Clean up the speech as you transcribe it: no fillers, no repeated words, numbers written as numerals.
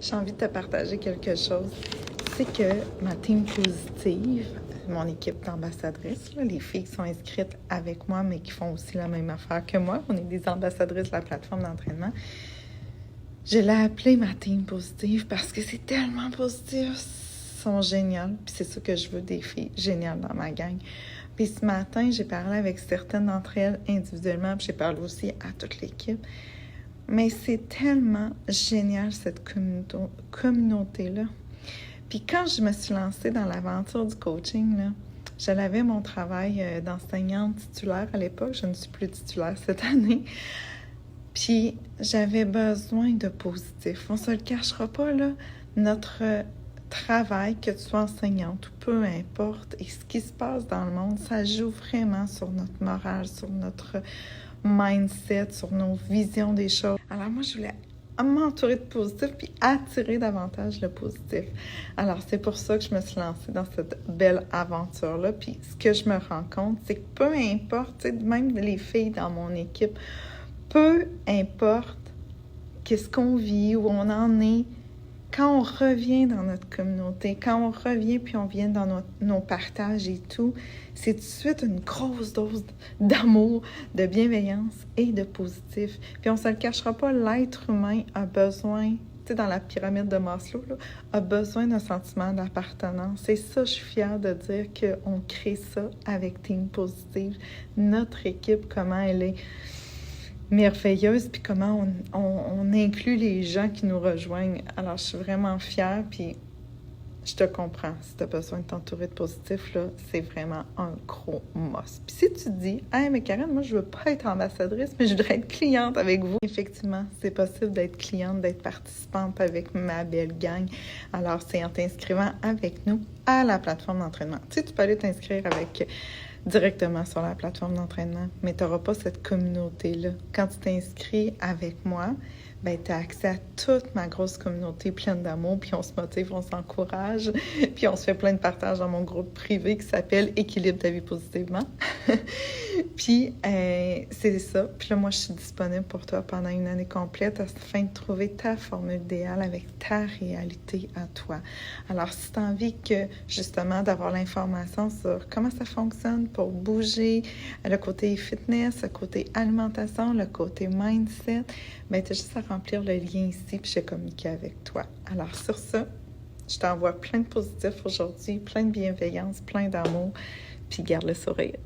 J'ai envie de te partager quelque chose. C'est que ma team positive, mon équipe d'ambassadrices, les filles qui sont inscrites avec moi, mais qui font aussi la même affaire que moi, on est des ambassadrices de la plateforme d'entraînement. Je l'ai appelée ma team positive parce que c'est tellement positif. Ils sont géniales. Puis c'est ça que je veux, des filles géniales dans ma gang. Puis ce matin, j'ai parlé avec certaines d'entre elles individuellement, puis j'ai parlé aussi à toute l'équipe. Mais c'est tellement génial, cette communauté-là. Puis quand je me suis lancée dans l'aventure du coaching, là, je l'avais mon travail d'enseignante titulaire à l'époque. Je ne suis plus titulaire cette année. Puis j'avais besoin de positif. On ne se le cachera pas, là. Notre travail, que tu sois enseignante ou peu importe, et ce qui se passe dans le monde, ça joue vraiment sur notre morale, sur notre mindset, sur nos visions des choses. Alors moi, je voulais m'entourer de positif puis attirer davantage le positif. Alors c'est pour ça que je me suis lancée dans cette belle aventure-là. Puis ce que je me rends compte, c'est que peu importe, même les filles dans mon équipe, peu importe qu'est-ce qu'on vit, où on en est, quand on revient dans notre communauté, quand on revient puis on vient dans nos partages et tout, c'est tout de suite une grosse dose d'amour, de bienveillance et de positif. Puis on ne se le cachera pas, l'être humain a besoin, tu sais, dans la pyramide de Maslow, là, a besoin d'un sentiment d'appartenance. Et ça, je suis fière de dire qu'on crée ça avec Team Positive. Notre équipe, comment elle est merveilleuse, puis comment on inclut les gens qui nous rejoignent. Alors, je suis vraiment fière, puis je te comprends. Si tu as besoin de t'entourer de positif, là, c'est vraiment un gros must. Puis si tu te dis « Hey, mais Karen, moi, je veux pas être ambassadrice, mais je voudrais être cliente avec vous. » Effectivement, c'est possible d'être cliente, d'être participante avec ma belle gang. Alors, c'est en t'inscrivant avec nous à la plateforme d'entraînement. Tu sais, tu peux aller t'inscrire directement sur la plateforme d'entraînement, mais tu n'auras pas cette communauté-là. Quand tu t'inscris avec moi, ben, tu as accès à toute ma grosse communauté pleine d'amour, puis on se motive, on s'encourage, puis on se fait plein de partages dans mon groupe privé qui s'appelle « Équilibre ta vie positivement ». Puis, c'est ça. Puis là, moi, je suis disponible pour toi pendant une année complète afin de trouver ta formule idéale avec ta réalité à toi. Alors, si tu as envie justement, d'avoir l'information sur comment ça fonctionne pour bouger, le côté fitness, le côté alimentation, le côté mindset, bien, tu as juste à remplir le lien ici, puis je vais communiquer avec toi. Alors, sur ça, je t'envoie plein de positifs aujourd'hui, plein de bienveillance, plein d'amour, puis garde le sourire.